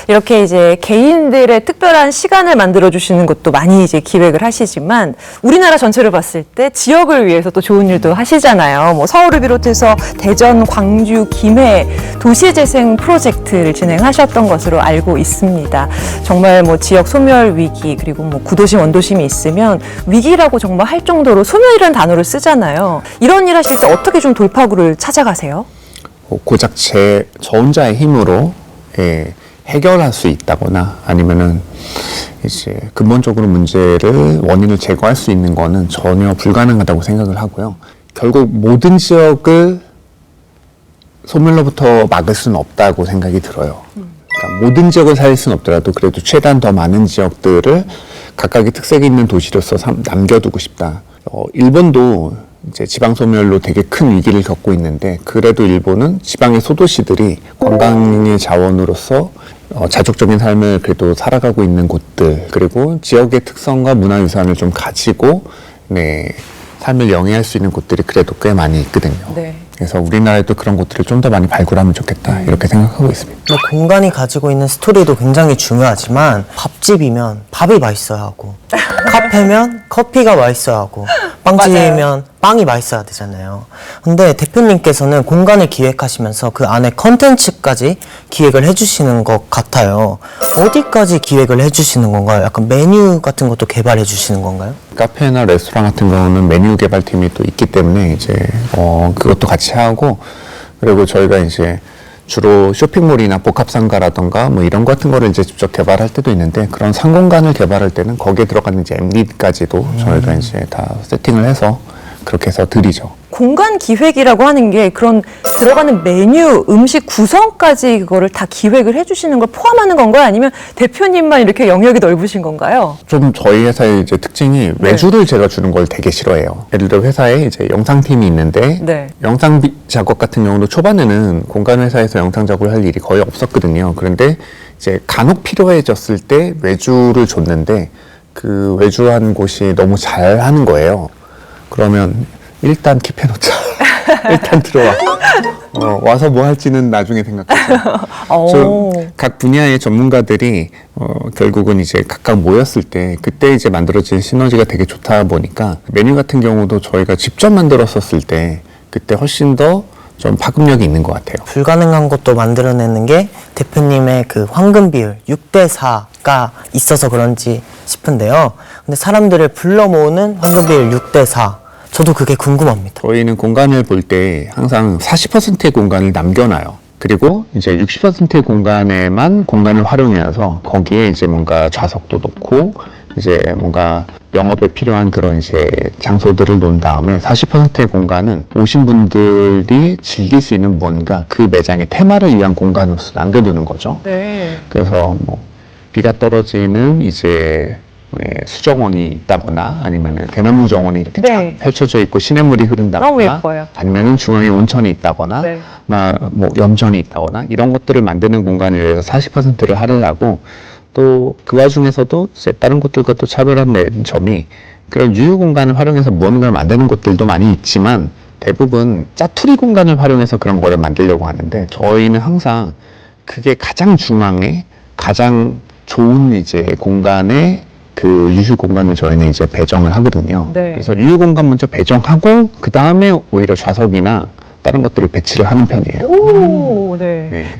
이렇게 이제 개인들의 특별한 시간을 만들어 주시는 것도 많이 이제 기획을 하시지만 우리나라 전체를 봤을 때 지역을 위해서 또 좋은 일도 하시잖아요. 뭐 서울을 비롯해서 대전, 광주, 김해 도시재생 프로젝트를 진행하셨던 것으로 알고 있습니다. 정말 뭐 지역 소멸 위기 그리고 뭐 구도심, 원도심이 있으면 위기라고 정말 할 정도로 소멸이라는 단어를 쓰잖아요. 이런 일 하실 때 어떻게 좀 돌파구를 찾아가세요? 고작 저 혼자의 힘으로 해결할 수 있다거나 아니면은 이제 근본적으로 문제를 원인을 제거할 수 있는 거는 전혀 불가능하다고 생각을 하고요. 결국 모든 지역을 소멸로부터 막을 수는 없다고 생각이 들어요. 그러니까 모든 지역을 살릴 수는 없더라도 그래도 최대한 더 많은 지역들을 각각의 특색이 있는 도시로서 남겨두고 싶다. 일본도 이제 지방 소멸로 되게 큰 위기를 겪고 있는데 그래도 일본은 지방의 소도시들이 관광의 자원으로서 자족적인 삶을 그래도 살아가고 있는 곳들 그리고 지역의 특성과 문화유산을 좀 가지고 삶을 영위할 수 있는 곳들이 그래도 꽤 많이 있거든요. 네. 그래서 우리나라에도 그런 곳들을 좀 더 많이 발굴하면 좋겠다 이렇게 생각하고 있습니다. 공간이 가지고 있는 스토리도 굉장히 중요하지만 밥집이면 밥이 맛있어야 하고 카페면 커피가 맛있어야 하고 빵집이면 빵이 맛있어야 되잖아요. 근데 대표님께서는 공간을 기획하시면서 그 안에 컨텐츠까지 기획을 해주시는 것 같아요. 어디까지 기획을 해주시는 건가요? 약간 메뉴 같은 것도 개발해 주시는 건가요? 카페나 레스토랑 같은 경우는 메뉴 개발팀이 또 있기 때문에 이제 그것도 같이 하고 그리고 저희가 이제 주로 쇼핑몰이나 복합상가라던가 뭐 이런 같은 거를 이제 직접 개발할 때도 있는데 그런 상공간을 개발할 때는 거기에 들어가는 이제 MD까지도 저희가 이제 다 세팅을 해서 그렇게 해서 드리죠. 공간 기획이라고 하는 게 그런 들어가는 메뉴, 음식 구성까지 그거를 다 기획을 해주시는 걸 포함하는 건가요? 아니면 대표님만 이렇게 영역이 넓으신 건가요? 좀 저희 회사의 이제 특징이 외주를 제가 주는 걸 되게 싫어해요. 예를 들어 회사에 이제 영상팀이 있는데 영상 작업 같은 경우도 초반에는 공간 회사에서 영상 작업을 할 일이 거의 없었거든요. 그런데 이제 간혹 필요해졌을 때 외주를 줬는데 그 외주한 곳이 너무 잘하는 거예요. 그러면 일단 킵해놓자. 일단 들어와. 와서 뭐 할지는 나중에 생각하자. 각 분야의 전문가들이 결국은 이제 각각 모였을 때 그때 이제 만들어진 시너지가 되게 좋다 보니까 메뉴 같은 경우도 저희가 직접 만들었었을 때 그때 훨씬 더 좀 파급력이 있는 것 같아요. 불가능한 것도 만들어내는 게 대표님의 그 황금 비율 6대4가 있어서 그런지 싶은데요. 근데 사람들을 불러 모으는 황금 비율 6대4. 저도 그게 궁금합니다. 저희는 공간을 볼 때 항상 40%의 공간을 남겨놔요. 그리고 이제 60%의 공간에만 공간을 활용해서 거기에 이제 뭔가 좌석도 놓고 이제 뭔가 영업에 필요한 그런 이제 장소들을 놓은 다음에 40%의 공간은 오신 분들이 즐길 수 있는 뭔가 그 매장의 테마를 위한 공간으로서 남겨두는 거죠. 네. 그래서 뭐 비가 떨어지는 이제 수정원이 있다거나 아니면 대나무 정원이 이렇게 쫙 펼쳐져 있고 시냇물이 흐른다거나 너무 예뻐요. 아니면 중앙에 온천이 있다거나 뭐 염전이 있다거나 이런 것들을 만드는 공간에 대해서 40%를 할애하고 또 그 와중에서도 다른 곳들과 또 차별한 점이 그런 유휴 공간을 활용해서 무언가를 만드는 곳들도 많이 있지만 대부분 짜투리 공간을 활용해서 그런 거를 만들려고 하는데 저희는 항상 그게 가장 중앙에 가장 좋은 이제 공간에 그 유휴 공간을 저희는 이제 배정을 하거든요. 그래서 유휴 공간 먼저 배정하고 그 다음에 오히려 좌석이나 다른 것들을 배치를 하는 편이에요.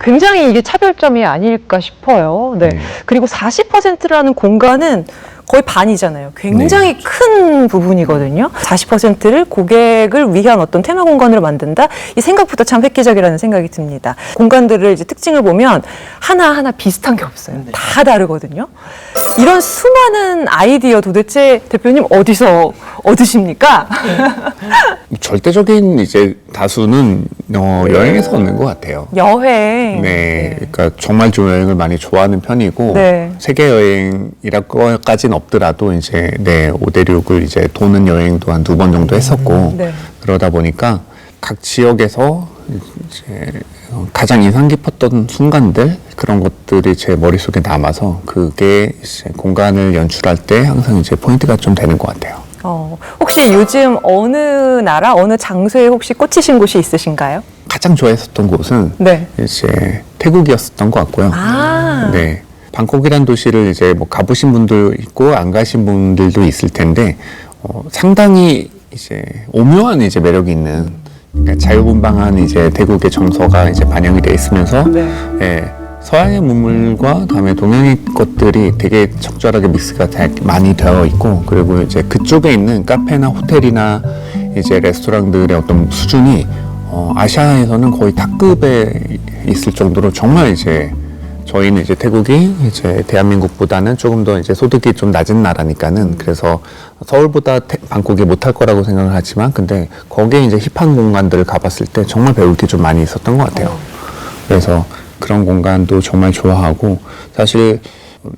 굉장히 이게 차별점이 아닐까 싶어요. 그리고 40%라는 공간은 거의 반이잖아요. 굉장히 큰 부분이거든요. 40%를 고객을 위한 어떤 테마 공간으로 만든다? 이 생각부터 참 획기적이라는 생각이 듭니다. 공간들을 이제 특징을 보면 하나하나 비슷한 게 없어요. 다 다르거든요. 이런 수많은 아이디어 도대체 대표님 어디서 얻으십니까? 절대적인 이제 다수는 여행에서 얻는 것 같아요. 여행. 그러니까 정말 좀 여행을 많이 좋아하는 편이고 세계 여행이라고까지는 없더라도 이제 5대륙을 이제 도는 여행도 한 2번 정도 했었고 그러다 보니까 각 지역에서 이제 가장 인상 깊었던 순간들 그런 것들이 제 머릿속에 남아서 그게 이제 공간을 연출할 때 항상 이제 포인트가 좀 되는 것 같아요. 혹시 요즘 어느 나라, 어느 장소에 혹시 꽂히신 곳이 있으신가요? 가장 좋아했었던 곳은 네. 이제 태국이었었던 것 같고요. 아. 네. 방콕이란 도시를 이제 뭐 가보신 분도 있고 안 가신 분들도 있을 텐데 상당히 이제 오묘한 이제 매력이 있는 그러니까 자유분방한 이제 태국의 정서가 이제 반영이 돼 있으면서 네. 예, 서양의 문물과 다음에 동양의 것들이 되게 적절하게 믹스가 많이 되어 있고 그리고 이제 그쪽에 있는 카페나 호텔이나 이제 레스토랑들의 어떤 수준이 아시아에서는 거의 탑급에 있을 정도로 정말 이제 저희는 이제 태국이 이제 대한민국보다는 조금 더 이제 소득이 좀 낮은 나라니까는 그래서 서울보다 방콕이 못할 거라고 생각을 하지만 근데 거기에 이제 힙한 공간들을 가봤을 때 정말 배울 게 좀 많이 있었던 것 같아요. 그래서 그런 공간도 정말 좋아하고 사실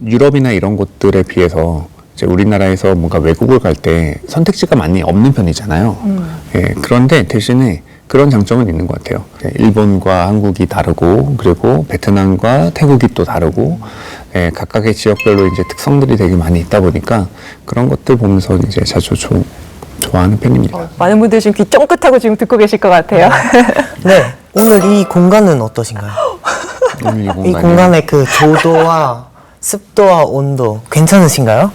유럽이나 이런 곳들에 비해서 이제 우리나라에서 뭔가 외국을 갈 때 선택지가 많이 없는 편이잖아요. 예, 그런데 대신에 그런 장점은 있는 것 같아요. 일본과 한국이 다르고 그리고 베트남과 태국이 또 다르고 예, 각각의 지역별로 이제 특성들이 되게 많이 있다 보니까 그런 것들 보면서 이제 자주 좋아하는 편입니다. 많은 분들이 지금 귀 쫑긋하고 지금 듣고 계실 것 같아요. 네. 오늘 이 공간은 어떠신가요? 오늘 이 공간의 그 조도와 습도와 온도 괜찮으신가요?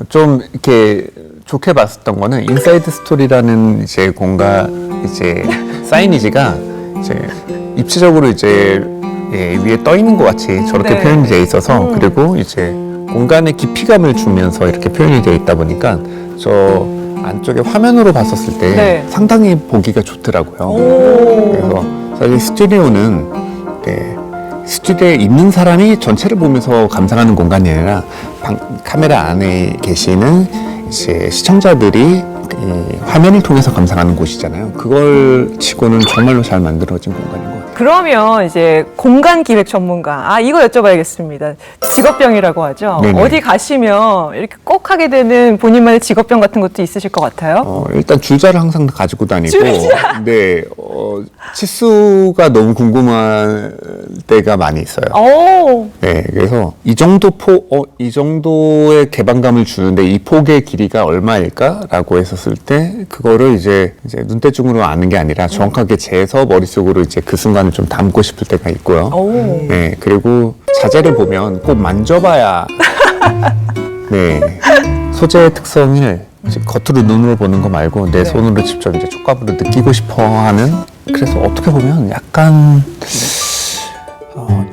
좀 이렇게 좋게 봤었던 거는 인사이드 스토리라는 이제 공간 이제 사이니지가 이제 입체적으로 이제 예, 위에 떠 있는 것 같이 저렇게 네. 표현이 되어 있어서 그리고 이제 공간에 깊이감을 주면서 이렇게 표현이 되어 있다 보니까 저 안쪽에 화면으로 봤었을 때 네. 상당히 보기가 좋더라고요. 그래서 사실 스튜디오는 네, 스튜디오에 있는 사람이 전체를 보면서 감상하는 공간이 아니라 카메라 안에 계시는 이제 시청자들이 이 화면을 통해서 감상하는 곳이잖아요. 그걸 치고는 정말로 잘 만들어진 공간인 것 같아요. 그러면 이제 공간 기획 전문가, 이거 여쭤봐야겠습니다. 직업병이라고 하죠. 네네. 어디 가시면 이렇게 꼭 하게 되는 본인만의 직업병 같은 것도 있으실 것 같아요. 일단 줄자를 항상 가지고 다니고, 줄자? 네, 치수가 너무 궁금할 때가 많이 있어요. 오, 네, 그래서 이 정도의 개방감을 주는데 이 폭의 길이가 얼마일까라고 했었을 때 그거를 이제 눈대중으로 아는 게 아니라 정확하게 재서 머릿속으로 이제 그 순간을 좀 담고 싶을 때가 있고요. 오. 네, 그리고 자재를 보면 꼭 만져봐야 네, 소재의 특성을 이제 겉으로 눈으로 보는 거 말고 내 손으로 직접 이제 촉감으로 느끼고 싶어 하는 그래서 어떻게 보면 약간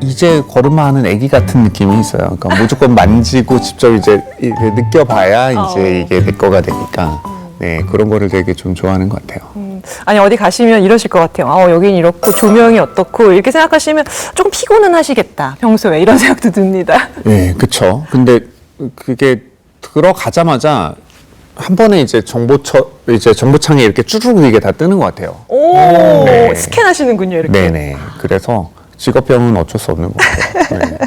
이제 걸음마하는 아기 같은 느낌이 있어요. 그러니까 무조건 만지고 직접 이제 느껴봐야 이제 이게 내 거가 되니까 네 그런 거를 되게 좀 좋아하는 것 같아요. 아니 어디 가시면 이러실 것 같아요. 여긴 이렇고 조명이 어떻고 이렇게 생각하시면 조금 피곤은 하시겠다. 평소에 이런 생각도 듭니다. 네, 그렇죠. 근데 그게 들어가자마자 한 번에 이제 정보창에 이렇게 쭈르륵 이게 다 뜨는 것 같아요. 오, 네. 스캔하시는군요, 이렇게. 네네. 그래서 직업병은 어쩔 수 없는 것 같아요. 네.